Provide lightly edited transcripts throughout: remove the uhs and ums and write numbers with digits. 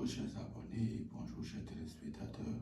Bonjour chers abonnés, bonjour chers téléspectateurs.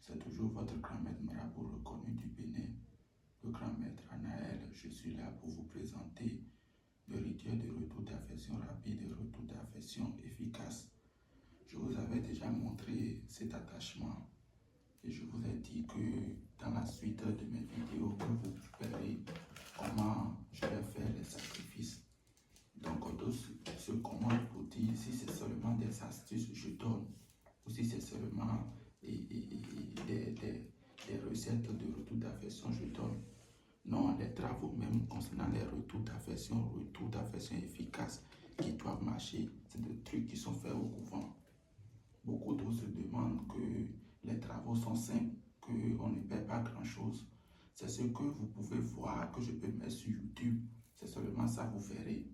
C'est toujours votre grand maître marabout reconnu du Bénin, le grand maître Anaël. Je suis là pour vous présenter le rituel de retour d'affection rapide et retour d'affection efficace. Je vous avais déjà montré cet attachement et je vous ai dit que dans la suite de mes vidéos, que vous verrez comment je vais faire les sacrifices. Donc, comment vous dire si c'est seulement des astuces que je donne ou si c'est seulement des recettes de retour d'affection que je donne. Non, les travaux même concernant les retours d'affection efficaces qui doivent marcher, c'est des trucs qui sont faits au couvent. Beaucoup d'autres se demandent que les travaux sont simples, qu'on ne paie pas grand-chose. C'est ce que vous pouvez voir, que je peux mettre sur YouTube. C'est seulement ça, vous verrez.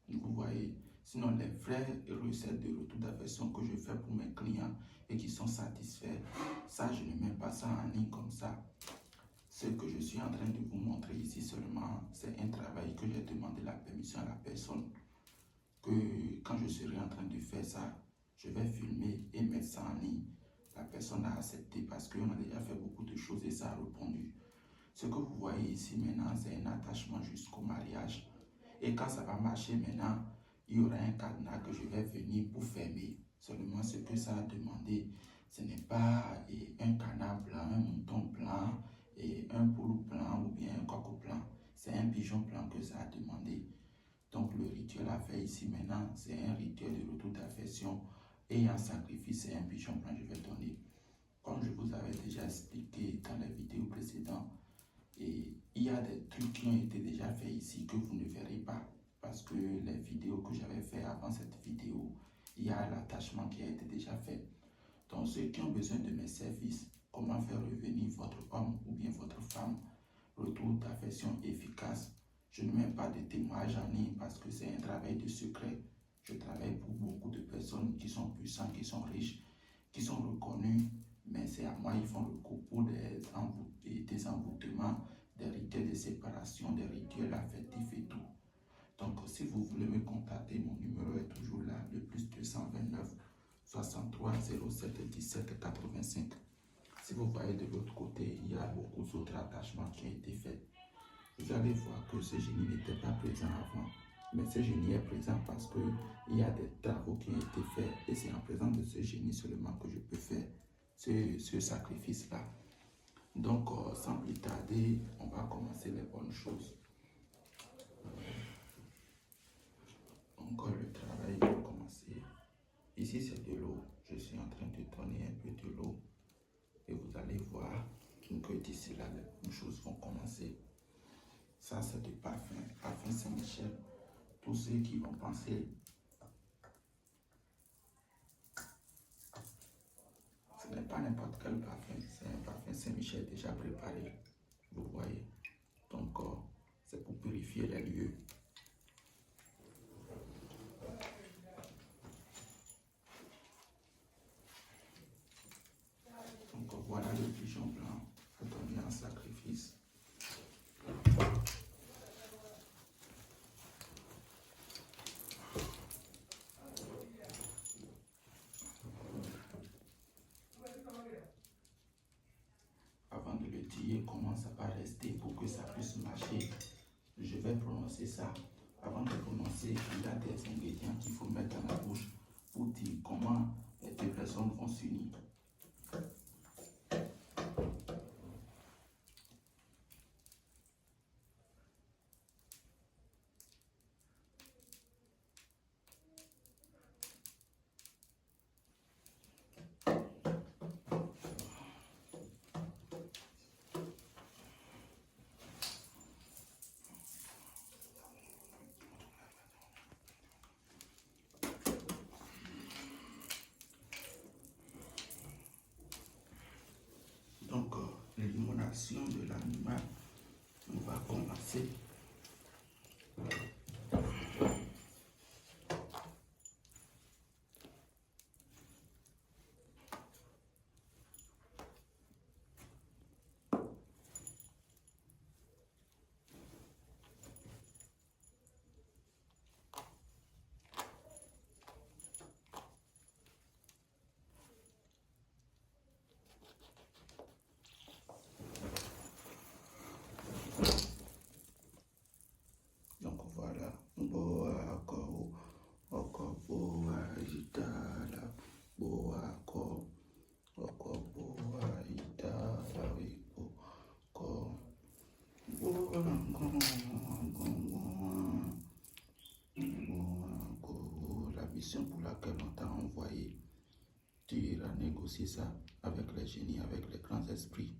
Vous voyez. Sinon, les vraies recettes de retour d'affection que je fais pour mes clients et qui sont satisfaits, ça, je ne mets pas ça en ligne comme ça. Ce que je suis en train de vous montrer ici seulement, c'est un travail que j'ai demandé la permission à la personne. Que quand je serai en train de faire ça, je vais filmer et mettre ça en ligne. La personne a accepté parce qu'on a déjà fait beaucoup de choses et ça a répondu. Ce que vous voyez ici maintenant, c'est un attachement jusqu'au mariage. Et quand ça va marcher maintenant, il y aura un cadenas que je vais venir pour fermer. Seulement ce que ça a demandé, ce n'est pas un canard blanc, un mouton blanc, et un poulpe blanc ou bien un coq blanc. C'est un pigeon blanc que ça a demandé. Donc le rituel à faire ici maintenant, c'est un rituel de retour d'affection et en sacrifice, c'est un pigeon blanc que je vais donner. Comme je vous avais déjà expliqué dans les vidéos précédentes, et il y a des trucs qui ont été déjà faits ici que vous ne verrez pas parce que les vidéos que j'avais fait avant cette vidéo, il y a l'attachement qui a été déjà fait. Donc ceux qui ont besoin de mes services, comment faire revenir votre homme ou bien votre femme, retour d'affection efficace, je ne mets pas de témoignages en ligne parce que c'est un travail de secret. Je travaille pour beaucoup de personnes qui sont puissantes, qui sont riches, qui sont reconnues, mais c'est à moi ils font recours pour des envoûtements, des rituels de séparation, des rituels affectifs et tout. Donc si vous voulez me contacter, mon numéro est toujours là, le plus 229 63 07 17 85. Si vous voyez de l'autre côté, il y a beaucoup d'autres attachements qui ont été faits. Vous allez voir que ce génie n'était pas présent avant. Mais ce génie est présent parce qu'il y a des travaux qui ont été faits et c'est en présence de ce génie seulement que je peux faire ce sacrifice-là. Donc, sans plus tarder, on va commencer les bonnes choses. Donc, le travail va commencer. Ici, c'est de l'eau. Je suis en train de donner un peu de l'eau et vous allez voir que d'ici là, les bonnes choses vont commencer. Ça, c'est du parfum, parfum Saint-Michel. Tous ceux qui vont penser, ce n'est pas n'importe quel parfum, c'est un parfum Saint-Michel déjà préparé. Vous voyez. Donc, c'est pour purifier les lieux. Donc, voilà le pigeon blanc à donner en sacrifice. Avant de le dire, comment ça va rester pour que ça puisse marcher, je vais prononcer ça. Avant de prononcer, il y a des ingrédients qu'il faut mettre dans la bouche pour dire comment les deux personnes vont s'unir. Donc, l'élimination de l'animal, on va commencer. mission pour laquelle on t'a envoyé, tu iras négocier ça avec les génies, avec les grands esprits.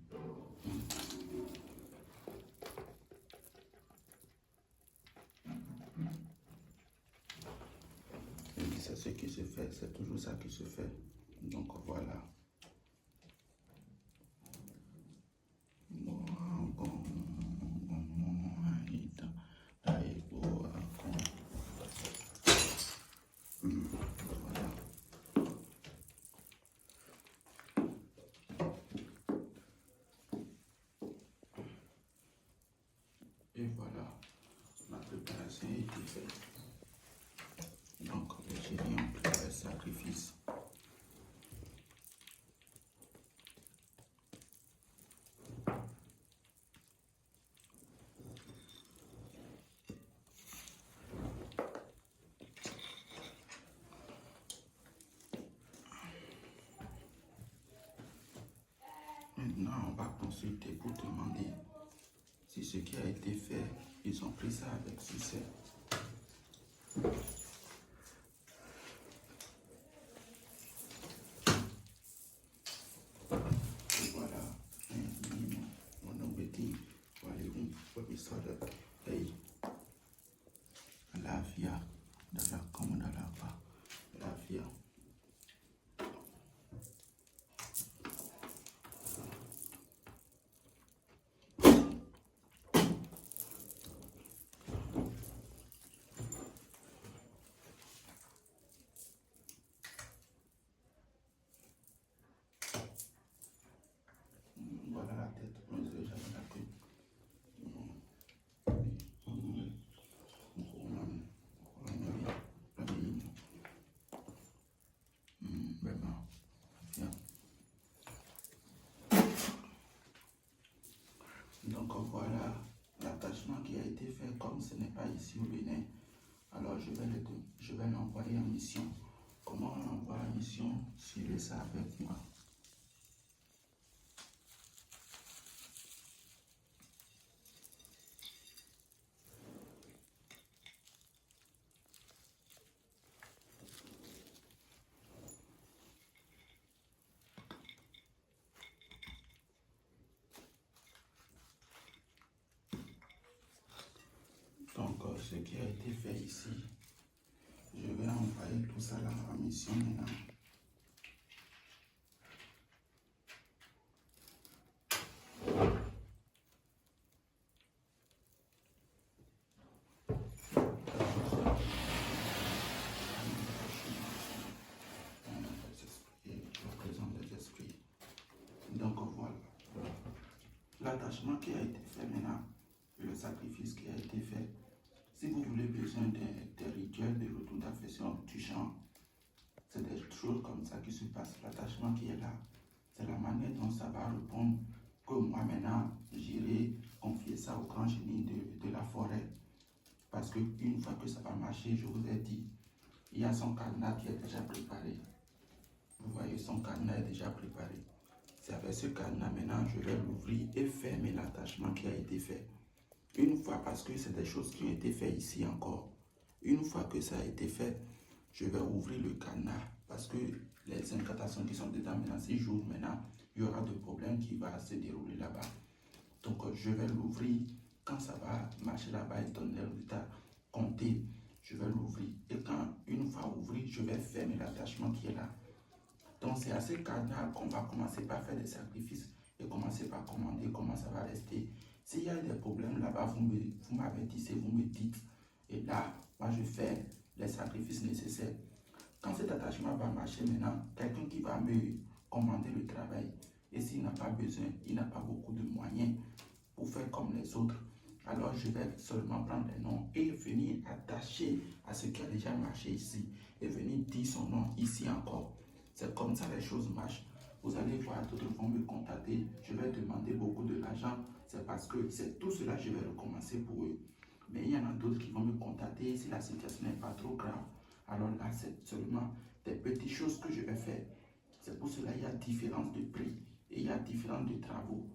Et c'est ce qui se fait, c'est toujours ça qui se fait. Donc voilà. Et voilà, la préparation est faite. Donc les génies ont pris le sacrifice. Maintenant, on va consulter pour demander si ce qui a été fait, ils ont pris ça avec succès. Et voilà, mon obéti, voilà, on sort de pays. La via, de la commune de la via. Voilà la tête, on dirait jamais la queue. Vraiment, bien. Donc voilà l'attachement qui a été fait, comme ce n'est pas ici au Bénin. Alors je vais l'envoyer en mission. Comment on l'envoie en mission? Suivez ça avec moi. Donc ce qui a été fait ici, je vais envoyer tout ça là en mission maintenant. Donc voilà, l'attachement qui a été fait maintenant, le sacrifice qui a été fait. Si vous voulez besoin des rituels de retour d'affection touchant, c'est des choses comme ça qui se passent. L'attachement qui est là, c'est la manière dont ça va répondre que moi maintenant, j'irai confier ça au grand génie de la forêt. Parce qu'une fois que ça va marcher, je vous ai dit, il y a son cadenas qui est déjà préparé. Vous voyez, son cadenas est déjà préparé. C'est avec ce cadenas maintenant, je vais l'ouvrir et fermer l'attachement qui a été fait. Une fois, parce que c'est des choses qui ont été faites ici encore. Une fois que ça a été fait, je vais ouvrir le cadenas. Parce que les incantations qui sont dedans maintenant, si j'ouvre maintenant, il y aura des problèmes qui vont se dérouler là-bas. Donc je vais l'ouvrir. Quand ça va marcher là-bas et donner le résultat compté, je vais l'ouvrir. Et quand, une fois ouvert, je vais fermer l'attachement qui est là. Donc c'est à ce cadenas qu'on va commencer par faire des sacrifices et commencer par commander comment ça va rester. S'il y a des problèmes là-bas, vous m'avertissez, vous me dites. Et là, moi je fais les sacrifices nécessaires. Quand cet attachement va marcher maintenant, quelqu'un qui va me commander le travail, et s'il n'a pas besoin, il n'a pas beaucoup de moyens pour faire comme les autres, alors je vais seulement prendre les noms et venir attacher à ce qui a déjà marché ici et venir dire son nom ici encore. C'est comme ça les choses marchent. Vous allez voir, d'autres vont me contacter, je vais demander beaucoup de l'argent, c'est parce que c'est tout cela je vais recommencer pour eux. Mais il y en a d'autres qui vont me contacter si la situation n'est pas trop grave. Alors là, c'est seulement des petites choses que je vais faire. C'est pour cela qu'il y a différence de prix et il y a différence de travaux.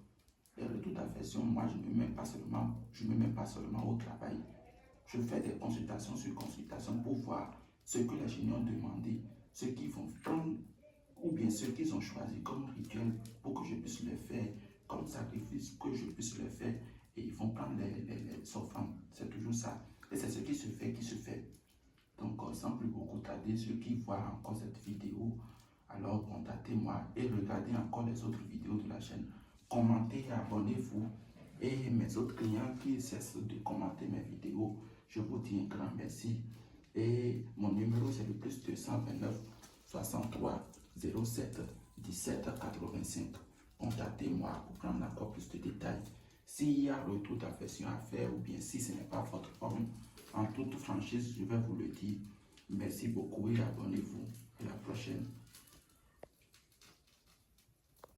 Les retours d'affection, moi, je ne me mets pas seulement au travail. Je fais des consultations sur consultations pour voir ce que les génies ont demandé, ce qu'ils vont prendre, ou bien ce qu'ils ont choisi comme rituel pour que je puisse le faire, comme sacrifice que je puisse le faire, et ils vont prendre les offrandes. C'est toujours ça. Et c'est ce qui se fait. Donc, sans plus beaucoup tarder, ceux qui voient encore cette vidéo, alors contactez-moi et regardez encore les autres vidéos de la chaîne. Commentez et abonnez-vous. Et mes autres clients qui cessent de commenter mes vidéos, je vous dis un grand merci. Et mon numéro, c'est le plus 229 63 07 17 85. Contactez-moi pour prendre encore plus de détails. S'il y a retour d'affection à faire ou bien si ce n'est pas votre forme, en toute franchise, je vais vous le dire. Merci beaucoup et abonnez-vous. À la prochaine.